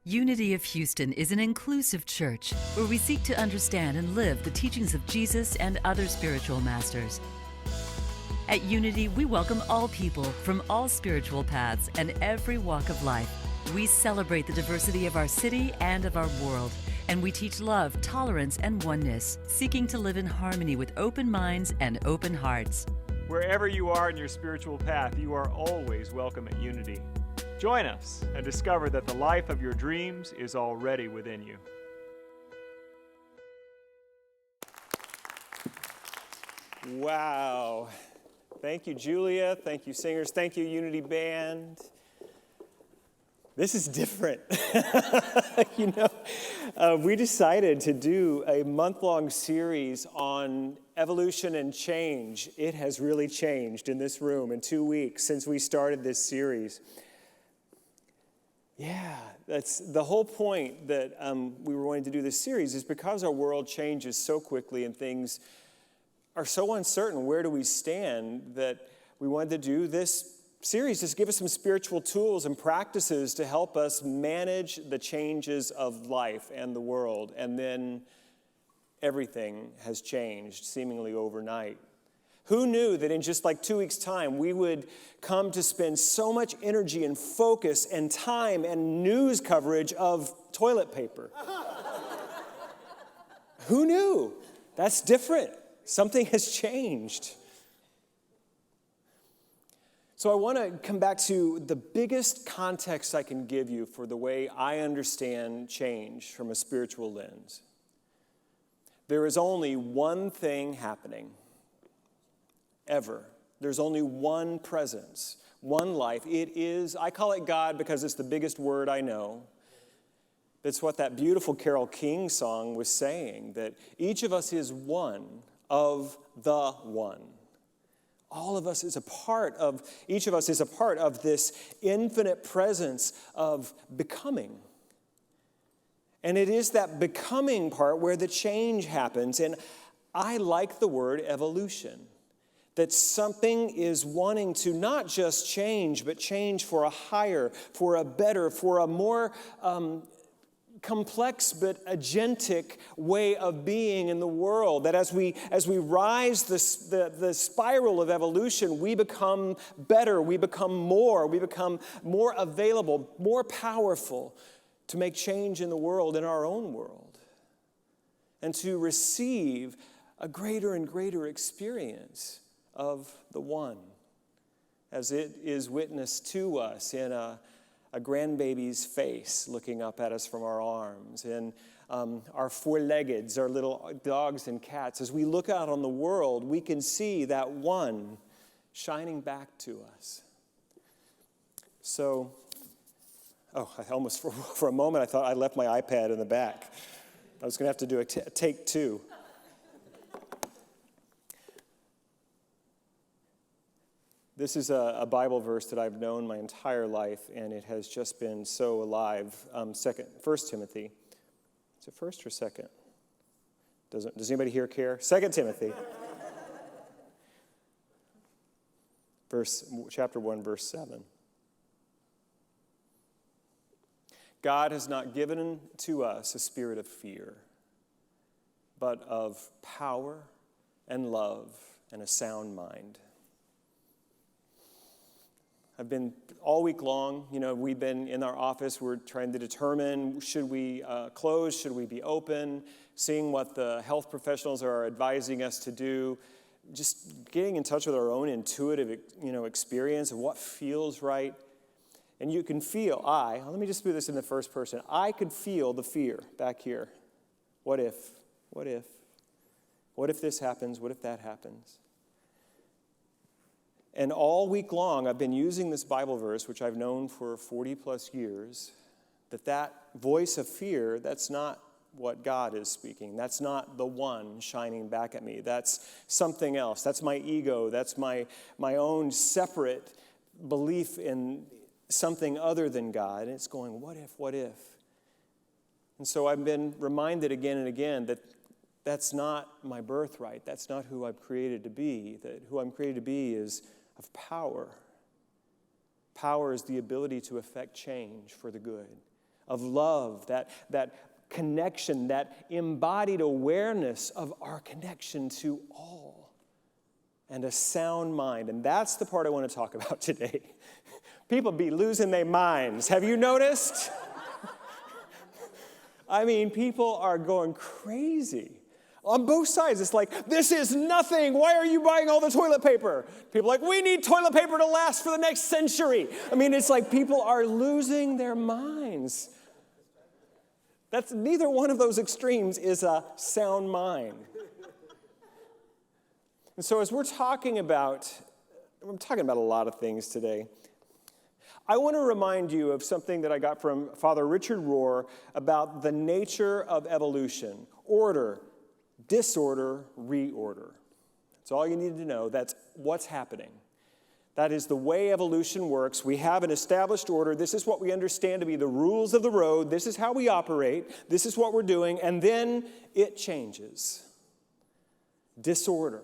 Unity of Houston is an inclusive church where we seek to understand and live the teachings of Jesus and other spiritual masters. At Unity, we welcome all people from all spiritual paths and every walk of life. We celebrate the diversity of our city and of our world, and we teach love, tolerance, and oneness, seeking to live in harmony with open minds and open hearts. Wherever you are in your spiritual path, you are always welcome at Unity. Join us and discover that the life of your dreams is already within you. Wow. Thank you, Julia. Thank you, singers. Thank you, Unity Band. This is different. We decided to do a month-long series on evolution and change. It has really changed in this room in 2 weeks since we started this series. Yeah, that's the whole point that we were wanting to do this series is because our world changes so quickly and things are so uncertain. Where do we stand? That we wanted to do this series, just give us some spiritual tools and practices to help us manage the changes of life and the world. And then everything has changed seemingly overnight. Who knew that in just like 2 weeks' time, we would come to spend so much energy and focus and time and news coverage of toilet paper? Who knew? That's different. Something has changed. So I want to come back to the biggest context I can give you for the way I understand change from a spiritual lens. There is only one thing happening. Ever. There's only one presence, one life. It is, I call it God because it's the biggest word I know. That's what that beautiful Carole King song was saying, that each of us is one of the one. All of us is a part of, each of us is a part of this infinite presence of becoming. And it is that becoming part where the change happens. And I like the word evolution. That something is wanting to not just change, but change for a higher, for a better, for a more complex but agentic way of being in the world. That as we rise the spiral of evolution, we become better, we become more available, more powerful to make change in the world, in our own world, and to receive a greater and greater experience of the one, as it is witnessed to us in a grandbaby's face looking up at us from our arms, and our four-leggeds, our little dogs and cats. As we look out on the world, we can see that one shining back to us. So, I almost, for a moment, I thought I left my iPad in the back. I was going to have to do a take two. This is a Bible verse that I've known my entire life, and it has just been so alive. 1 Timothy. Is it first or second? Does anybody here care? 2 Timothy. Chapter 1, verse 7. God has not given to us a spirit of fear, but of power and love and a sound mind. I've been all week long, we've been in our office, we're trying to determine, should we close, should we be open, seeing what the health professionals are advising us to do, just getting in touch with our own intuitive, experience of what feels right. And you can feel, let me just do this in the first person, I could feel the fear back here. What if? What if? What if this happens? What if that happens? And all week long, I've been using this Bible verse, which I've known for 40 plus years, that voice of fear, that's not what God is speaking. That's not the one shining back at me. That's something else. That's my ego. That's my own separate belief in something other than God. And it's going, what if, what if? And so I've been reminded again and again that that's not my birthright. That's not who I'm created to be. That who I'm created to be is of power. Power is the ability to effect change for the good. of love, that connection, that embodied awareness of our connection to all, and a sound mind. And that's the part I want to talk about today. People be losing their minds. Have you noticed? I mean, people are going crazy. On both sides, it's like, this is nothing. Why are you buying all the toilet paper? People are like, we need toilet paper to last for the next century. I mean, it's like people are losing their minds. That's neither one of those extremes is a sound mind. And so as we're talking about a lot of things today. I want to remind you of something that I got from Father Richard Rohr about the nature of evolution. Order, disorder, reorder. That's all you need to know. That's what's happening. That is the way evolution works. We have an established order. This is what we understand to be the rules of the road. This is how we operate. This is what we're doing. And then it changes. Disorder.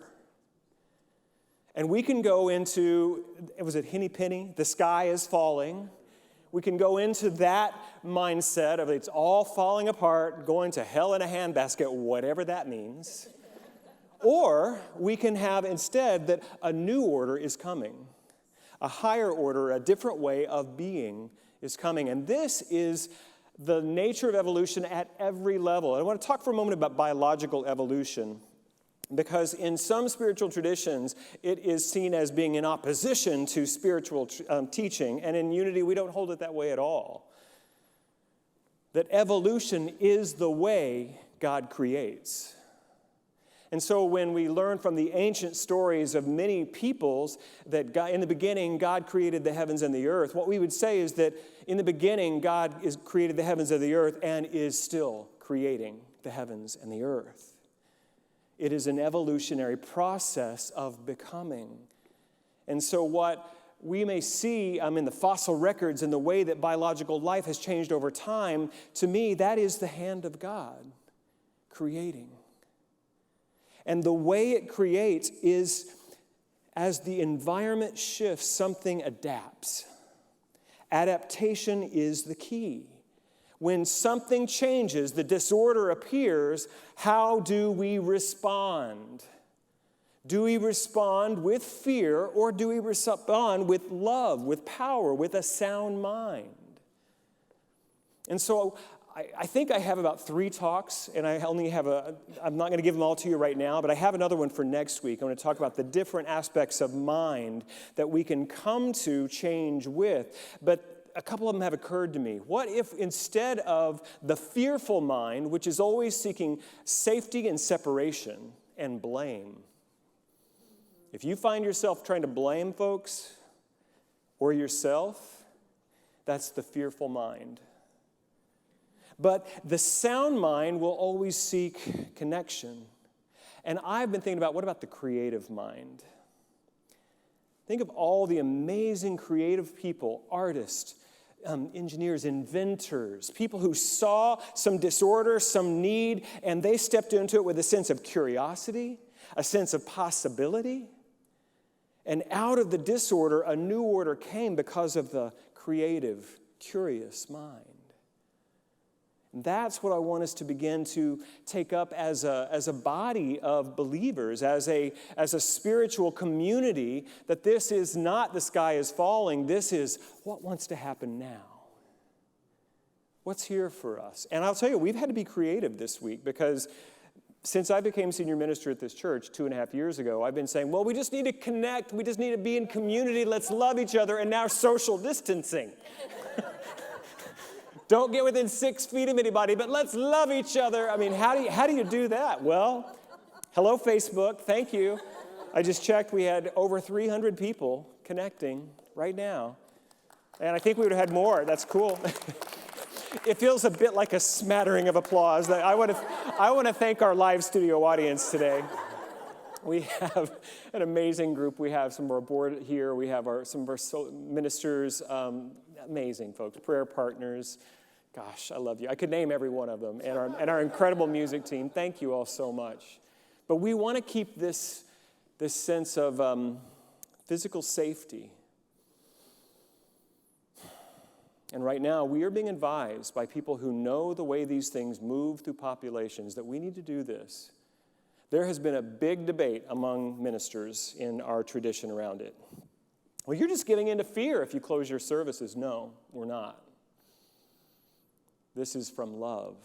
And we can go into, was it Henny Penny? The sky is falling. We can go into that mindset of it's all falling apart, going to hell in a handbasket, whatever that means. Or we can have instead that a new order is coming. A higher order, a different way of being is coming. And this is the nature of evolution at every level. And I want to talk for a moment about biological evolution. Because in some spiritual traditions, it is seen as being in opposition to spiritual teaching. And in Unity, we don't hold it that way at all. That evolution is the way God creates. And so when we learn from the ancient stories of many peoples that God, in the beginning, God created the heavens and the earth, what we would say is that in the beginning, God created the heavens and the earth and is still creating the heavens and the earth. It is an evolutionary process of becoming. And so what we may see in the fossil records and the way that biological life has changed over time, to me, that is the hand of God creating. And the way it creates is as the environment shifts, something adapts. Adaptation is the key. When something changes, the disorder appears, how do we respond? Do we respond with fear, or do we respond with love, with power, with a sound mind? And so I think I have about 3 talks, and I'm not going to give them all to you right now, but I have another one for next week. I'm going to talk about the different aspects of mind that we can come to change with. But a couple of them have occurred to me. What if instead of the fearful mind, which is always seeking safety and separation and blame, if you find yourself trying to blame folks or yourself, that's the fearful mind. But the sound mind will always seek connection. And I've been thinking about, what about the creative mind? Think of all the amazing creative people, artists, engineers, inventors, people who saw some disorder, some need, and they stepped into it with a sense of curiosity, a sense of possibility. And out of the disorder, a new order came because of the creative, curious mind. And that's what I want us to begin to take up as a body of believers, as a spiritual community, that this is not the sky is falling, this is what wants to happen now. What's here for us? And I'll tell you, we've had to be creative this week because since I became senior minister at this church 2.5 years ago, I've been saying, well, we just need to connect, we just need to be in community, let's love each other, and now social distancing. Don't get within 6 feet of anybody, but let's love each other. I mean, how do you do that? Well, hello, Facebook. Thank you. I just checked. We had over 300 people connecting right now. And I think we would have had more. That's cool. It feels a bit like a smattering of applause. I want to thank our live studio audience today. We have an amazing group. We have some of our board here. We have some of our ministers, amazing folks, prayer partners. Gosh, I love you. I could name every one of them. And our incredible music team. Thank you all so much. But we want to keep this sense of physical safety. And right now, we are being advised by people who know the way these things move through populations that we need to do this. There has been a big debate among ministers in our tradition around it. Well, you're just giving into fear if you close your services. No, we're not. This is from love.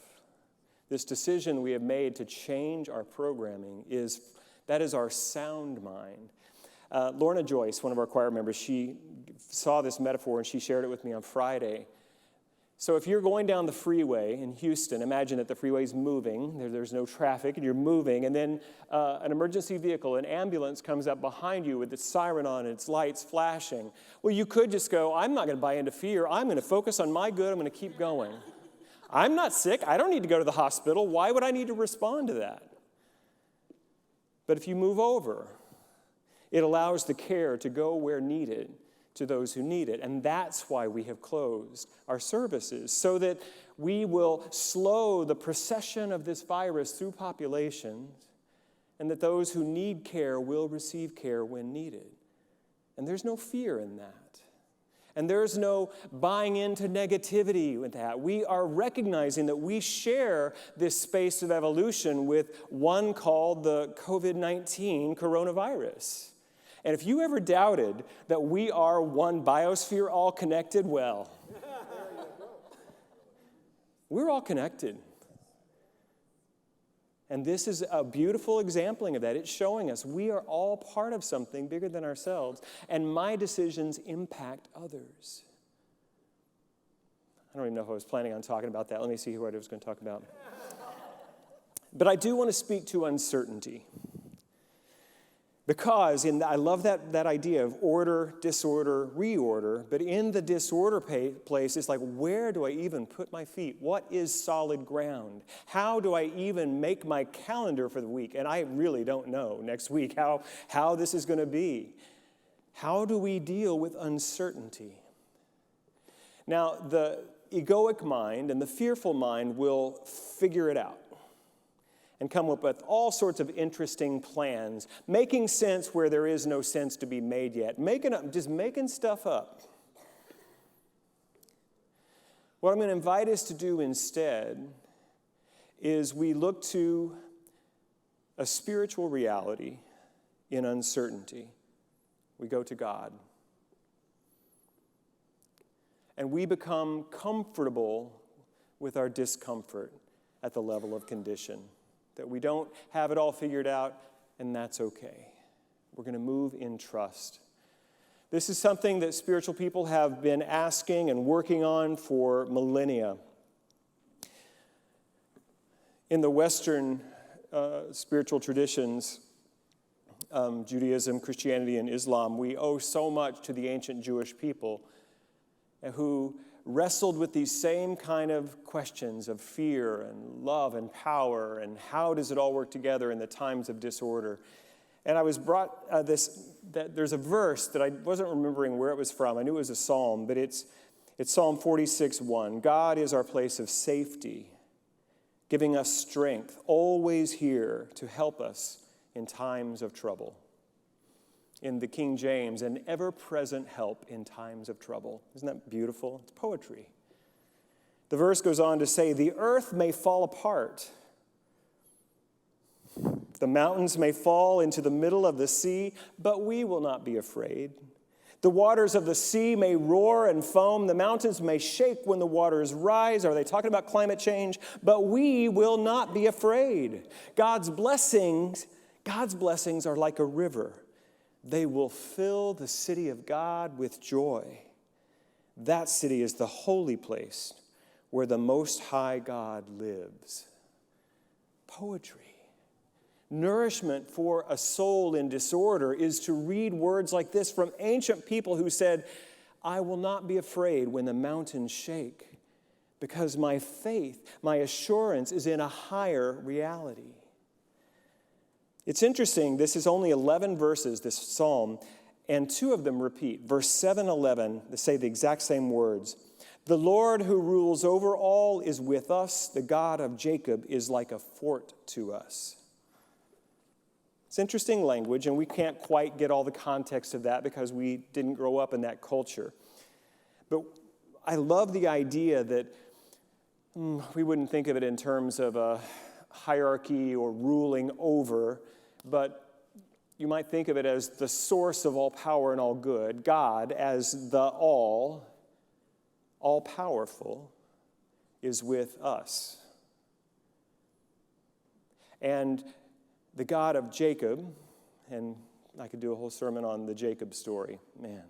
This decision we have made to change our programming is our sound mind. Lorna Joyce, one of our choir members, she saw this metaphor and she shared it with me on Friday. So if you're going down the freeway in Houston, imagine that the freeway's moving, there's no traffic, and you're moving, and then an emergency vehicle, an ambulance comes up behind you with its siren on and its lights flashing. Well, you could just go, I'm not going to buy into fear. I'm going to focus on my good. I'm going to keep going. I'm not sick. I don't need to go to the hospital. Why would I need to respond to that? But if you move over, it allows the care to go where needed to those who need it. And that's why we have closed our services, so that we will slow the procession of this virus through populations, and that those who need care will receive care when needed. And there's no fear in that. And there's no buying into negativity with that. We are recognizing that we share this space of evolution with one called the COVID-19 coronavirus. And if you ever doubted that we are one biosphere all connected, well, we're all connected. And this is a beautiful exempling of that. It's showing us we are all part of something bigger than ourselves, and my decisions impact others. I don't even know if I was planning on talking about that. Let me see what I was going to talk about. But I do want to speak to uncertainty. Because I love that idea of order, disorder, reorder, but in the disorder place, it's like, where do I even put my feet? What is solid ground? How do I even make my calendar for the week? And I really don't know next week how this is going to be. How do we deal with uncertainty? Now, the egoic mind and the fearful mind will figure it out and come up with all sorts of interesting plans, making sense where there is no sense to be made yet, just making stuff up. What I'm going to invite us to do instead is we look to a spiritual reality in uncertainty. We go to God. And we become comfortable with our discomfort at the level of condition. That we don't have it all figured out, and that's okay. We're going to move in trust. This is something that spiritual people have been asking and working on for millennia. In the Western spiritual traditions, Judaism, Christianity, and Islam, we owe so much to the ancient Jewish people who wrestled with these same kind of questions of fear and love and power and how does it all work together in the times of disorder. And I was brought that there's a verse that I wasn't remembering where it was from. I knew it was a psalm, but it's Psalm 46:1. God is our place of safety, giving us strength, always here to help us in times of trouble. In the King James, an ever-present help in times of trouble. Isn't that beautiful? It's poetry. The verse goes on to say, the earth may fall apart. The mountains may fall into the middle of the sea, but we will not be afraid. The waters of the sea may roar and foam. The mountains may shake when the waters rise. Are they talking about climate change? But we will not be afraid. God's blessings are like a river. They will fill the city of God with joy. That city is the holy place where the Most High God lives. Poetry. Nourishment for a soul in disorder is to read words like this from ancient people who said, I will not be afraid when the mountains shake, because my faith, my assurance is in a higher reality. It's interesting, this is only 11 verses, this psalm, and 2 of them repeat. Verse 7 and 11, they say the exact same words. The Lord who rules over all is with us. The God of Jacob is like a fort to us. It's interesting language, and we can't quite get all the context of that because we didn't grow up in that culture. But I love the idea that we wouldn't think of it in terms of a hierarchy or ruling over, but you might think of it as the source of all power and all good. God, as the all-powerful, is with us. And the God of Jacob, and I could do a whole sermon on the Jacob story. Man,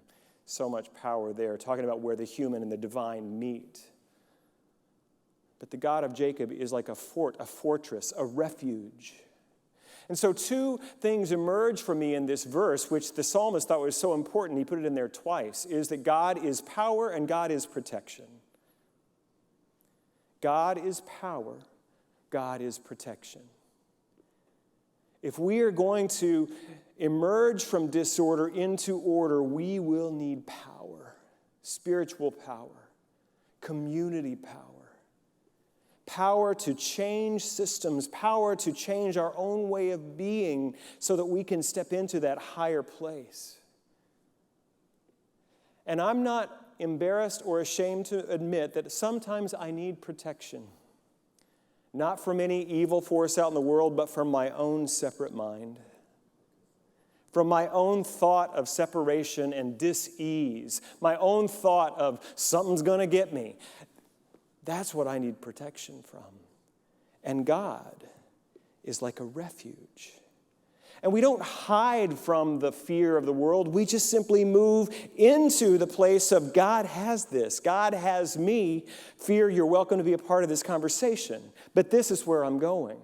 so much power there, talking about where the human and the divine meet. But the God of Jacob is like a fort, a fortress, a refuge. And so two things emerge for me in this verse, which the psalmist thought was so important, he put it in there twice, is that God is power and God is protection. God is power, God is protection. If we are going to emerge from disorder into order, we will need power, spiritual power, community power. Power to change systems, power to change our own way of being so that we can step into that higher place. And I'm not embarrassed or ashamed to admit that sometimes I need protection. Not from any evil force out in the world, but from my own separate mind. From my own thought of separation and dis-ease. My own thought of something's going to get me. That's what I need protection from. And God is like a refuge. And we don't hide from the fear of the world. We just simply move into the place of God has this. God has me. Fear, you're welcome to be a part of this conversation. But this is where I'm going.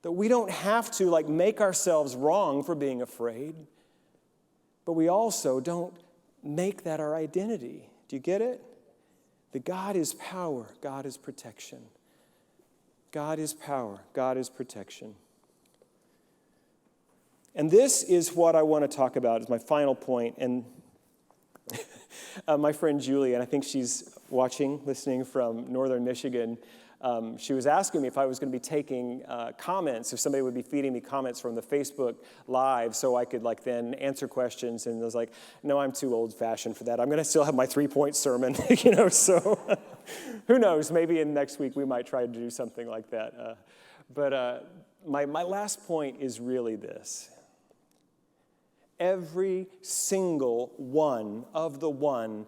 That we don't have to make ourselves wrong for being afraid. But we also don't make that our identity. Do you get it? That God is power, God is protection. God is power, God is protection. And this is what I want to talk about as my final point. And my friend Julie, and I think she's listening from northern Michigan, she was asking me if I was going to be taking comments, if somebody would be feeding me comments from the Facebook Live so I could then answer questions. And I was like, no, I'm too old-fashioned for that. I'm going to still have my 3-point sermon, so who knows? Maybe in next week we might try to do something like that. But my last point is really this. Every single one of the one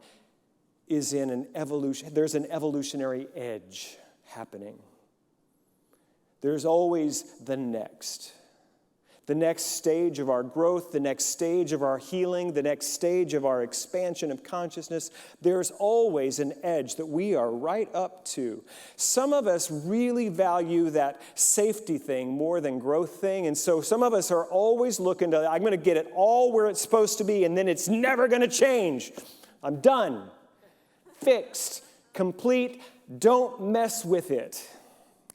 is in an evolution. There's an evolutionary edge happening. There's always the next stage of our growth, the next stage of our healing, the next stage of our expansion of consciousness. There's always an edge that we are right up to. Some of us really value that safety thing more than growth thing, and so some of us are always looking to, I'm going to get it all where it's supposed to be, and then it's never going to change. I'm done. Fixed. Complete. Don't mess with it.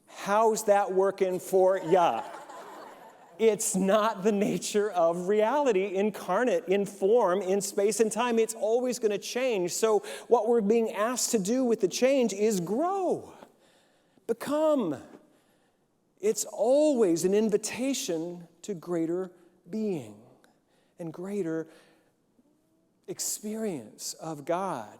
How's that working for ya? It's not the nature of reality incarnate in form, in space and time. It's always going to change. So what we're being asked to do with the change is grow, become. It's always an invitation to greater being and greater experience of God.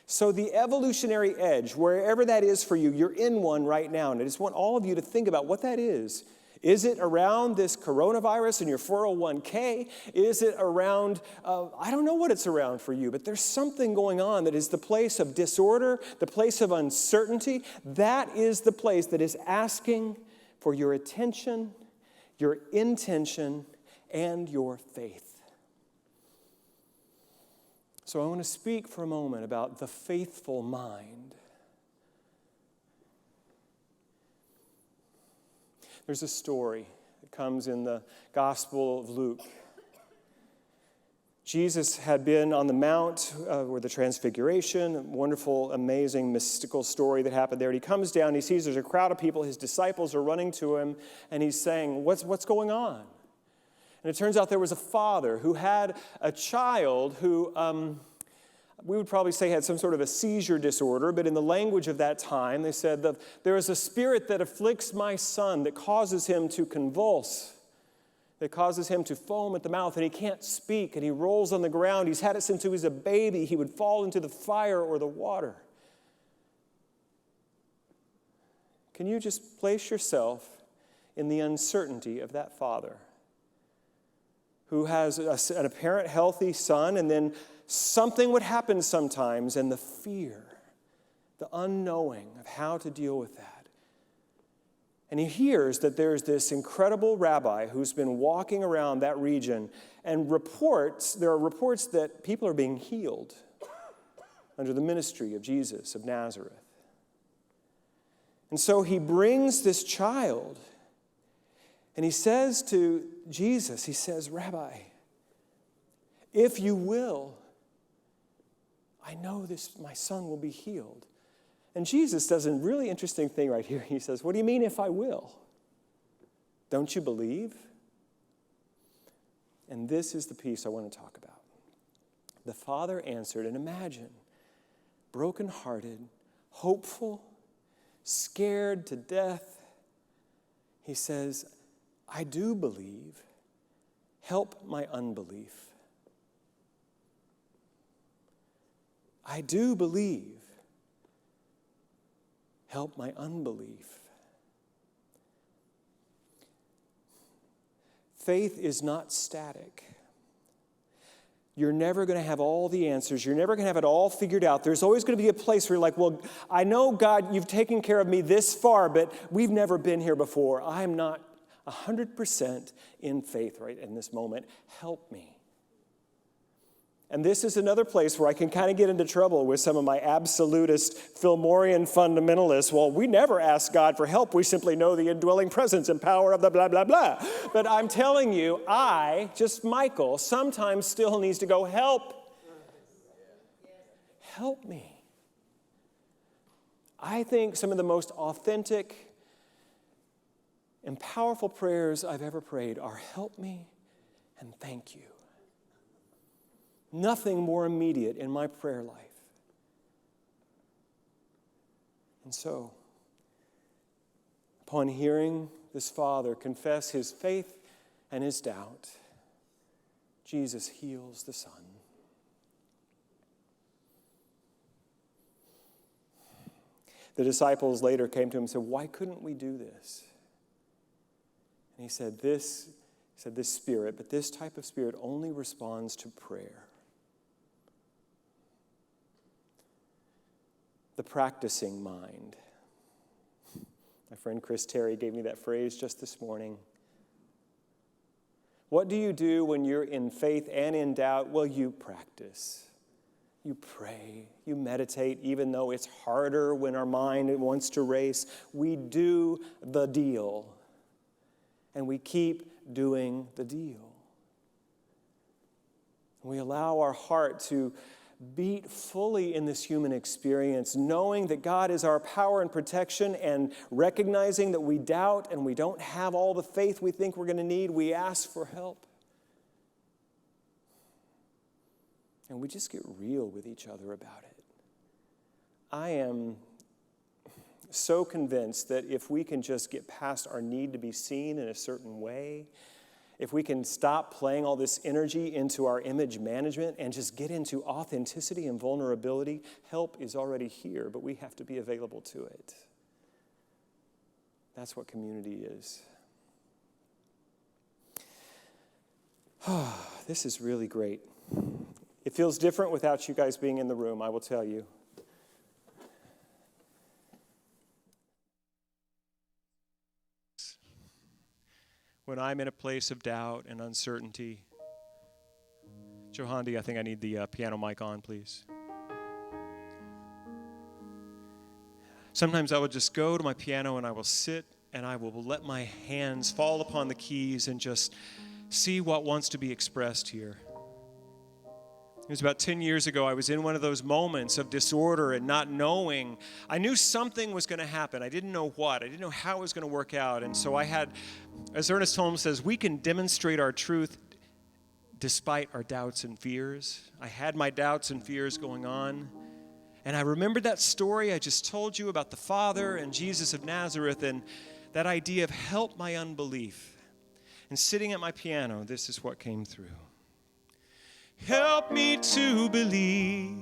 So the evolutionary edge, wherever that is for you, you're in one right now. And I just want all of you to think about what that is. Is it around this coronavirus and your 401k? Is it around, I don't know what it's around for you, but there's something going on that is the place of disorder, the place of uncertainty. That is the place that is asking for your attention, your intention, and your faith. So I want to speak for a moment about the faithful mind. There's a story that comes in the Gospel of Luke. Jesus had been on the Mount where the Transfiguration, a wonderful, amazing, mystical story that happened there. And he comes down, he sees there's a crowd of people, his disciples are running to him, and he's saying, what's going on? And it turns out there was a father who had a child who we would probably say had some sort of a seizure disorder, but in the language of that time, they said that there is a spirit that afflicts my son that causes him to convulse. that causes him to foam at the mouth, and he can't speak, and he rolls on the ground. He's had it since he was a baby. He would fall into the fire or the water. Can you just place yourself in the uncertainty of that father who has an apparent healthy son, and then something would happen sometimes, and the fear, the unknowing of how to deal with that. And he hears that there's this incredible rabbi who's been walking around that region, and there are reports that people are being healed under the ministry of Jesus of Nazareth. And so he brings this child, and he says to Jesus, he says, "Rabbi, if you will, I know my son will be healed." And Jesus does a really interesting thing right here. He says, "What do you mean if I will? Don't you believe?" And this is the piece I want to talk about. The father answered, and imagine, brokenhearted, hopeful, scared to death. He says, "I do believe. Help my unbelief." I do believe. Help my unbelief. Faith is not static. You're never going to have all the answers. You're never going to have it all figured out. There's always going to be a place where you're like, "Well, I know, God, you've taken care of me this far, but we've never been here before. I'm not 100% in faith right in this moment. Help me." And this is another place where I can kind of get into trouble with some of my absolutist Fillmorian fundamentalists. Well, we never ask God for help. We simply know the indwelling presence and power of the blah, blah, blah. But I'm telling you, Michael, sometimes still needs to go, "Help. Help me." I think some of the most authentic and powerful prayers I've ever prayed are "Help me" and "Thank you." Nothing more immediate in my prayer life. And so, upon hearing this father confess his faith and his doubt, Jesus heals the son. The disciples later came to him and said, "Why couldn't we do this?" And he said, this spirit, but this type of spirit only responds to prayer. The practicing mind. My friend Chris Terry gave me that phrase just this morning. What do you do when you're in faith and in doubt? Well, you practice. You pray. You meditate, even though it's harder when our mind wants to race. We do the deal. And we keep doing the deal. We allow our heart to beat fully in this human experience, knowing that God is our power and protection, and recognizing that we doubt and we don't have all the faith we think we're going to need. We ask for help. And we just get real with each other about it. I am so convinced that if we can just get past our need to be seen in a certain way, if we can stop playing all this energy into our image management and just get into authenticity and vulnerability, help is already here, but we have to be available to it. That's what community is. This is really great. It feels different without you guys being in the room, I will tell you. When I'm in a place of doubt and uncertainty. Johandi, I think I need the piano mic on, please. Sometimes I will just go to my piano and I will sit and I will let my hands fall upon the keys and just see what wants to be expressed here. It was about 10 years ago, I was in one of those moments of disorder and not knowing. I knew something was going to happen. I didn't know what. I didn't know how it was going to work out. And so I had, as Ernest Holmes says, we can demonstrate our truth despite our doubts and fears. I had my doubts and fears going on. And I remembered that story I just told you about the Father and Jesus of Nazareth and that idea of help my unbelief. And sitting at my piano, this is what came through. Help me to believe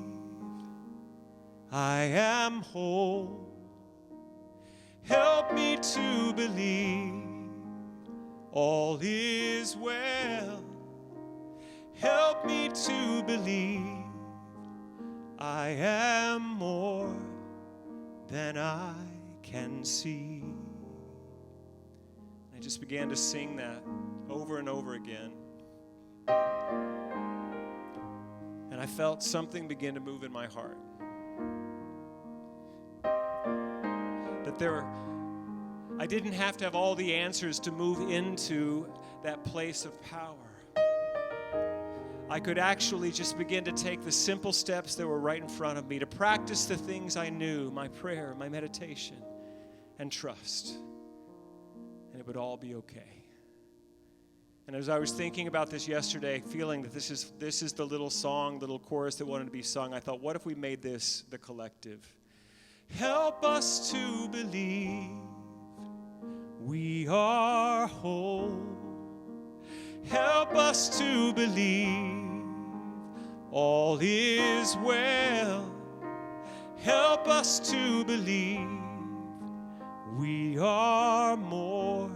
I am whole. Help me to believe all is well. Help me to believe I am more than I can see. I just began to sing that over and over again. And I felt something begin to move in my heart. That I didn't have to have all the answers to move into that place of power. I could actually just begin to take the simple steps that were right in front of me to practice the things I knew, my prayer, my meditation, and trust. And it would all be okay. And as I was thinking about this yesterday, feeling that this is the little song, little chorus that wanted to be sung, I thought, what if we made this the collective? Help us to believe we are whole. Help us to believe all is well. Help us to believe we are more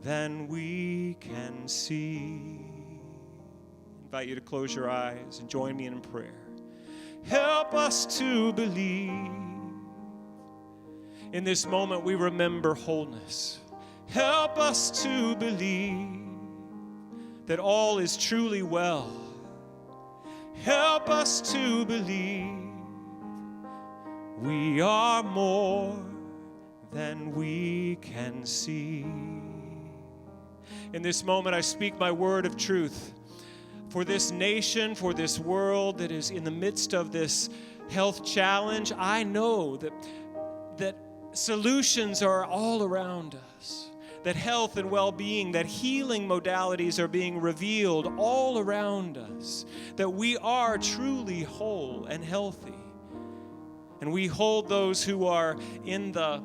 than we can see. I invite you to close your eyes and join me in prayer. Help us to believe. In this moment, we remember wholeness. Help us to believe that all is truly well. Help us to believe we are more than we can see. In this moment, I speak my word of truth for this nation, for this world that is in the midst of this health challenge. I know that solutions are all around us, that health and well-being, that healing modalities are being revealed all around us, that we are truly whole and healthy. And we hold those who are in the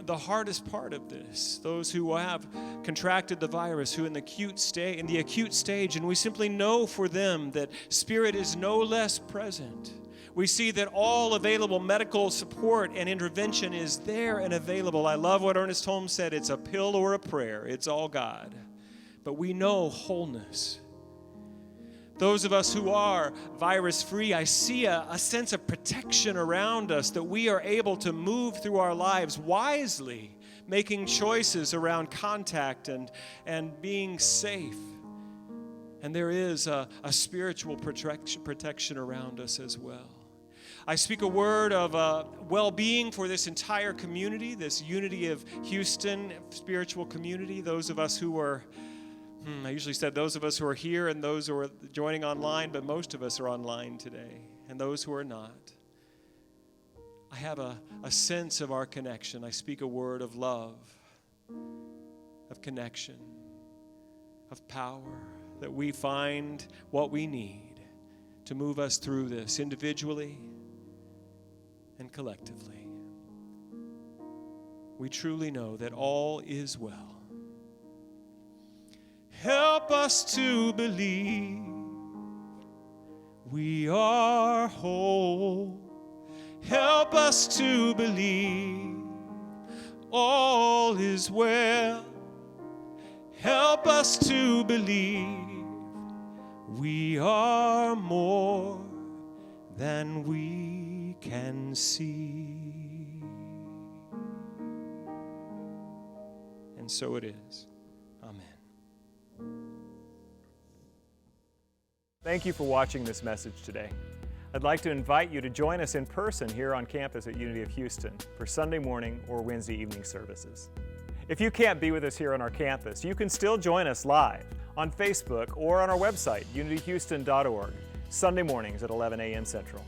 hardest part of this, those who have contracted the virus, who in the acute stage, and we simply know for them that Spirit is no less present. We see that all available medical support and intervention is there and available. I love what Ernest Holmes said, it's a pill or a prayer, it's all God. But we know wholeness. Those of us who are virus-free, I see a sense of protection around us, that we are able to move through our lives wisely, making choices around contact and being safe. And there is a spiritual protection around us as well. I speak a word of well-being for this entire community, this Unity of Houston spiritual community, those of us who are I usually said those of us who are here and those who are joining online, but most of us are online today, and those who are not. I have a sense of our connection. I speak a word of love, of connection, of power, that we find what we need to move us through this individually and collectively. We truly know that all is well. Help us to believe we are whole. Help us to believe all is well. Help us to believe we are more than we can see. And so it is. Amen. Thank you for watching this message today. I'd like to invite you to join us in person here on campus at Unity of Houston for Sunday morning or Wednesday evening services. If you can't be with us here on our campus, you can still join us live on Facebook or on our website, unityhouston.org, Sunday mornings at 11 a.m. Central.